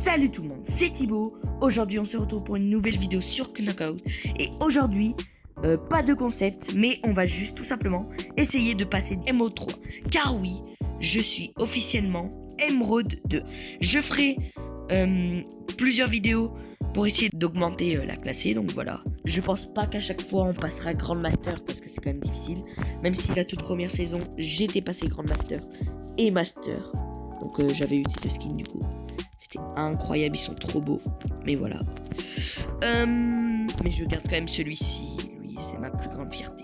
Salut tout le monde, c'est Thibaut. Aujourd'hui on se retrouve pour une nouvelle vidéo sur Knockout. Et aujourd'hui, pas de concept, mais on va juste tout simplement essayer de passer Emerald 3. Car oui, je suis officiellement Emerald 2. Je ferai plusieurs vidéos pour essayer d'augmenter la classée, donc voilà. Je pense pas qu'à chaque fois on passera Grandmaster parce que c'est quand même difficile. Même si la toute première saison, j'étais passé Grandmaster et Master. Donc j'avais eu ces deux skins du coup. C'était incroyable, ils sont trop beaux. Mais voilà. Mais je garde quand même celui-ci. Lui, c'est ma plus grande fierté.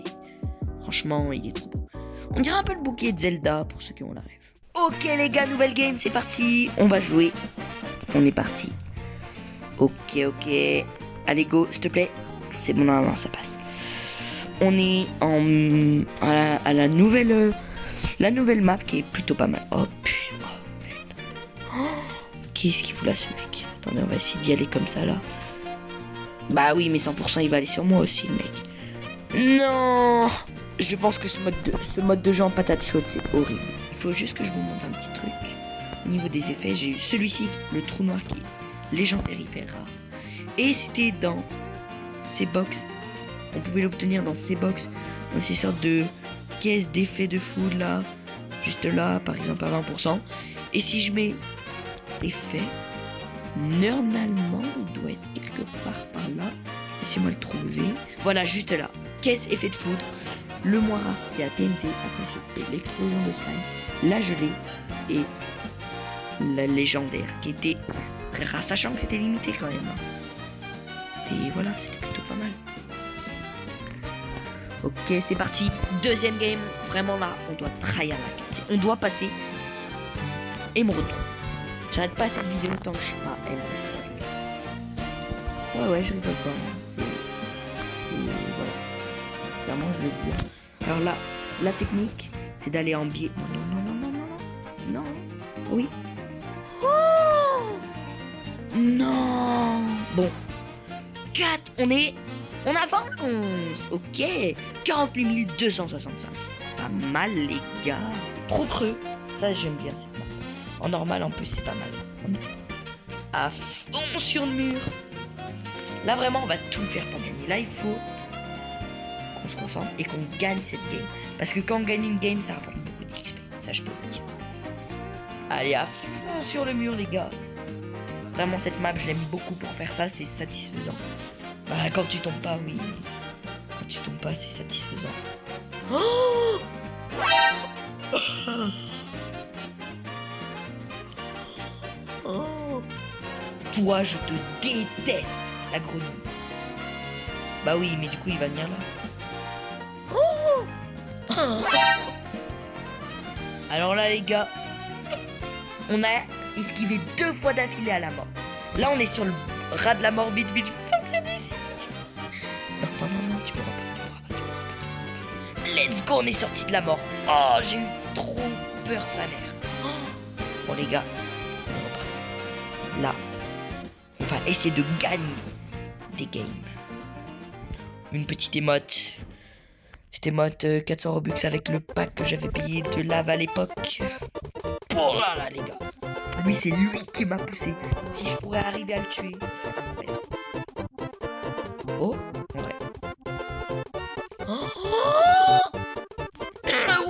Franchement, il est trop beau. On dirait un peu le bouquet de Zelda pour ceux qui ont la rêve. Ok les gars, nouvelle game, c'est parti. On va jouer. On est parti. Ok. Allez, go, s'il te plaît. C'est bon, normalement, ça passe. On est à la nouvelle map qui est plutôt pas mal. Oh putain. Qu'est-ce qu'il fout là, ce mec? Attendez, on va essayer d'y aller comme ça, là. Bah oui, mais 100% il va aller sur moi aussi, le mec. Non! Je pense que ce mode de jeu en patate chaude, c'est horrible. Il faut juste que je vous montre un petit truc. Au niveau des effets, j'ai eu celui-ci, le trou noir qui est légendaire hyper rare. Et c'était dans ces box. On pouvait l'obtenir dans ces box. Dans ces sortes de caisses d'effets de foudre, là. Juste là, par exemple, à 20%. Et si je mets effet, normalement il doit être quelque part par là. Laissez-moi le trouver. Voilà, juste là. Caisse effet de foudre. Le moins rare c'était la TNT. Après c'était l'explosion de slime, la gelée et la légendaire qui était très rare, sachant que c'était limité quand même. C'était plutôt pas mal. Ok, c'est parti. Deuxième game. Vraiment là, on doit tryhard la classe. On doit passer Emerald 3. J'arrête pas cette vidéo tant que je suis pas Emerald. Ouais, je rigole pas. Voilà. Clairement, je le dis. Alors là, la technique, c'est d'aller en biais. Non. Oui. Oh non. Bon. 4, on avance. Ok. 48 265. Pas mal, les gars. Trop creux. Ça, j'aime bien cette map. En normal, en plus, c'est pas mal. On est à fond sur le mur. Là, vraiment, on va tout faire pour gagner. Là, il faut qu'on se concentre et qu'on gagne cette game. Parce que quand on gagne une game, ça rapporte beaucoup d'XP. Ça, je peux vous le dire. Allez, à fond sur le mur, les gars. Vraiment, cette map, je l'aime beaucoup pour faire ça. C'est satisfaisant. Bah, quand tu tombes pas, oui. Quand tu tombes pas, c'est satisfaisant. Oh oh. Toi, je te déteste, la grenouille. Bah oui, mais du coup, il va venir là. Oh. Alors là, les gars, on a esquivé 2 fois d'affilée à la mort. Là, on est sur le ras de la mort. Vite, sortir d'ici. Non, tu peux pas. Let's go, on est sorti de la mort. Oh, j'ai eu trop peur, sa mère. Oh. Bon, les gars, là, on va essayer de gagner des games. Une petite émote. Cette émote 400 Robux avec le pack que j'avais payé de lave à l'époque. Oh là, les gars. Lui, c'est lui qui m'a poussé. Si je pourrais arriver à le tuer, ça m'aimerait. Oh, en vrai. Oh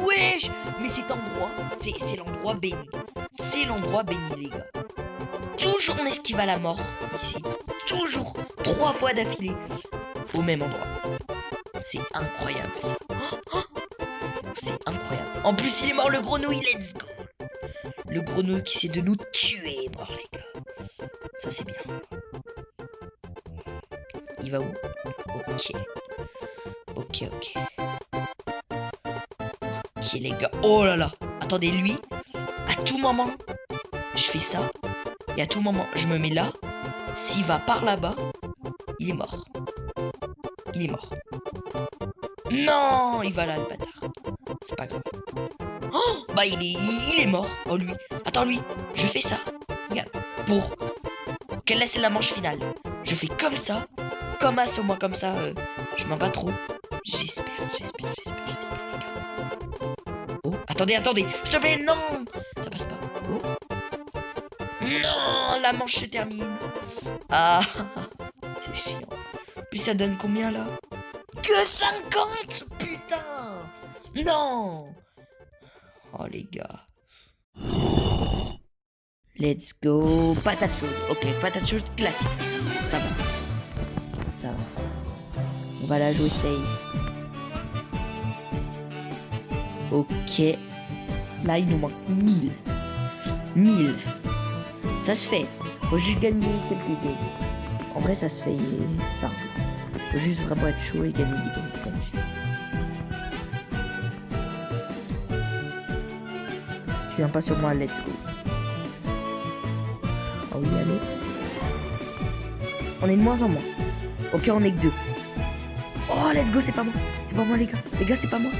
wesh. Mais cet endroit, c'est l'endroit béni. C'est l'endroit béni, les gars. Toujours on esquive à la mort ici. Toujours 3 fois d'affilée au même endroit. C'est incroyable ça. C'est incroyable. En plus il est mort le grenouille, let's go. Le grenouille qui essaie de nous tuer, mort les gars. Ça c'est bien. Il va où? Ok les gars. Oh là là. Attendez, lui, à tout moment, je fais ça. Et à tout moment, je me mets là. S'il va par là-bas, il est mort. Non, il va là, le bâtard. C'est pas grave. Oh, bah il est mort. Oh, lui. Attends, lui, je fais ça. Regarde. Pour qu'elle laisse la manche finale. Je fais comme ça. Comme as, au moins comme ça. Je m'en bats trop. J'espère. Oh, attendez. S'il te plaît, non. Ça passe pas. Oh. Non, la manche se termine. Ah, c'est chiant. Puis ça donne combien là? Que 50. Putain. Non. Oh les gars. Let's go. Patate chaude. Ok, patate chaude classique. Ça va. Ça va, ça va. On va la jouer safe. Ok. Là, il nous manque 1000. 1000. Ça se fait. Faut juste gagner quelques games. En vrai, ça se fait simple. Faut juste vraiment être chaud et gagner des games comme ça. Tu viens pas sur moi, let's go. Ah oui, allez. On est de moins en moins. Ok, on est que 2. Oh, let's go, c'est pas moi. C'est pas moi, les gars. Les gars, c'est pas moi.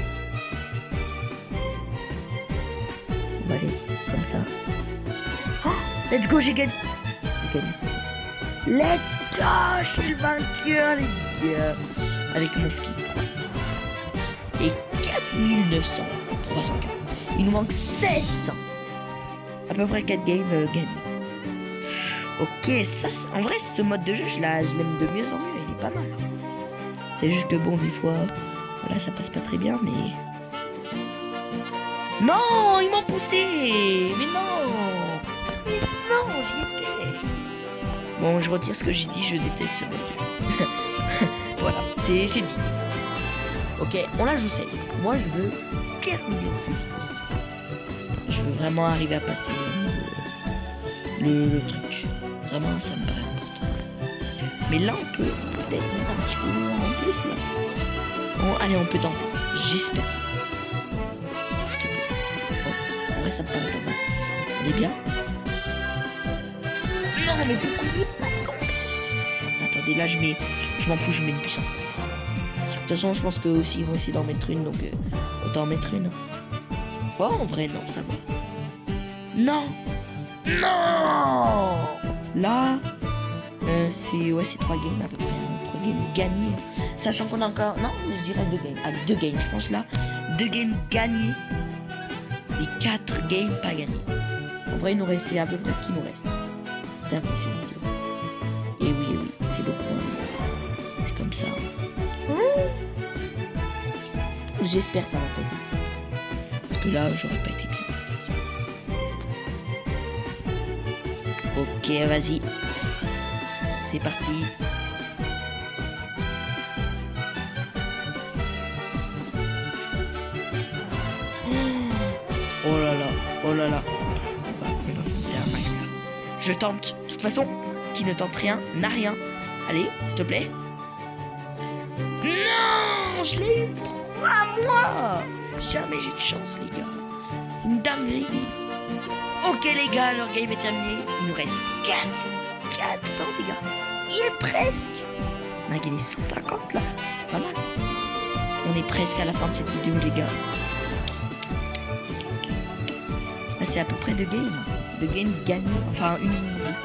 On va aller comme ça. Oh, let's go, j'ai gagné. J'ai gagné. Let's go, je suis le vainqueur, les gars. Avec mon ski. 3 skis. Et 4900. 304. Il nous manque 700. À peu près 4 games gagnés. Ok, ça, en vrai, ce mode de jeu, je l'aime de mieux en mieux. Il est pas mal. C'est juste que bon, des fois, voilà, ça passe pas très bien, mais... Non, ils m'ont poussé. Mais non. Mais non, j'y étais. Bon, je retire ce que j'ai dit, je déteste ce mode. Voilà, c'est dit. Ok, on la joue safe. Moi, je veux terminer plus vite. Je veux vraiment arriver à passer le truc. Vraiment, ça me paraît important. Mais là, on peut peut-être mettre un petit peu loin en plus, là. Bon, allez, on peut tenter. J'espère ça. Bon, en vrai, ça me paraît pas mal. On est bien. Non, mais pourquoi il est pas tombé? Attendez, là, je m'en fous, je mets une puissance max. De toute façon, je pense que aussi ils vont essayer d'en mettre une, donc autant en mettre une. Oh, en vrai, non, ça va. Non. Non. Là, c'est 3 games à peu près. 3 games gagnés. Sachant qu'on a encore... Non, je dirais 2 games. Ah, 2 games, je pense là. 2 games gagnés. Et 4 games pas gagnés. En vrai, il nous reste à peu près ce qu'il nous reste. Terminé cette vidéo. Et oui, c'est le point. C'est comme ça. J'espère que ça va pas être. Parce que là, j'aurais pas été bien. Ok, vas-y. C'est parti. Oh là là, oh là là. On va foncer un max là. Je tente. De toute façon, qui ne tente rien n'a rien. Allez, s'il te plaît. Non, je l'ai eu à moi. Jamais j'ai de chance, les gars. C'est une dinguerie. Ok, les gars, leur game est terminé. Il nous reste 400, les gars. Il est presque. On a gagné 150 là. C'est pas mal. On est presque à la fin de cette vidéo, les gars. Là, c'est à peu près 2 games. 2 games gagnés. Enfin, une minute.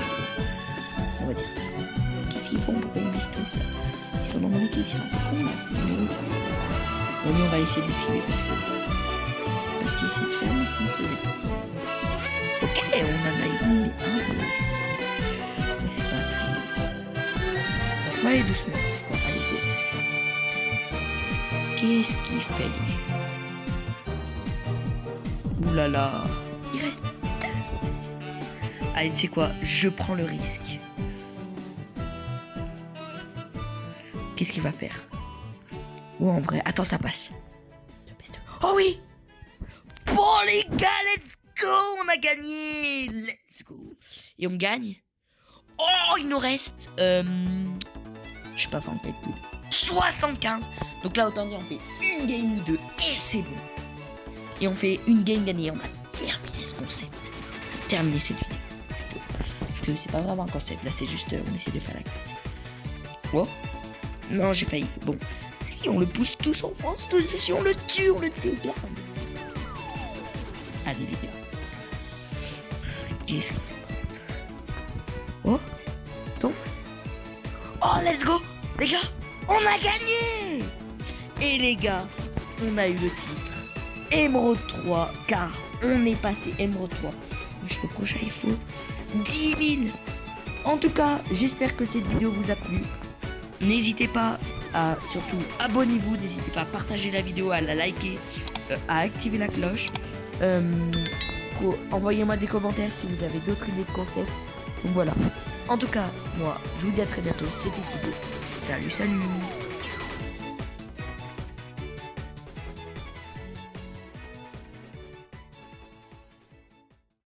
On va dire. Qu'est-ce qu'ils font? Pourquoi ils misent tout ça? Ils sont dans mon équipe, ils sont pas cons là. Bon, nous, on va essayer d'esquiver parce qu'il essaie de faire, mais ça ne faisait pas. Ok, on en a éliminé un peu. Mais c'est pas très... On va aller doucement, c'est quoi? Allez, go. Qu'est-ce qu'il fait, lui? Ouh là là. Il reste 2. Allez, tu sais quoi? Je prends le risque. Qu'est-ce qu'il va faire? Oh, en vrai, attends, ça passe. Oh oui! Bon, les gars, let's go! On a gagné! Let's go! Et on gagne? Oh, il nous reste... je sais pas faire un calcul. 75! Donc là, autant dire, on fait une game ou 2 et c'est bon. Et on fait une game gagnée. On a terminé ce concept. Terminé cette vidéo. Parce que c'est pas vraiment un concept. Là, c'est juste... on essaie de faire la classe. Oh! Non, j'ai failli. Bon. On le pousse tous en France, tous, on le tue, on le dégage. Allez les gars. Qu'est-ce qu'on fait? Oh, donc. Oh, let's go. Les gars, on a gagné. Et les gars, on a eu le titre Émeraude 3, car on est passé Émeraude 3. Le prochain, il faut 10 000. En tout cas, j'espère que cette vidéo vous a plu. N'hésitez pas à, surtout, abonnez-vous. N'hésitez pas à partager la vidéo, à la liker, à activer la cloche. Envoyez-moi des commentaires si vous avez d'autres idées de concepts. Donc voilà. En tout cas, moi, je vous dis à très bientôt. C'était Thibaut. Salut, salut.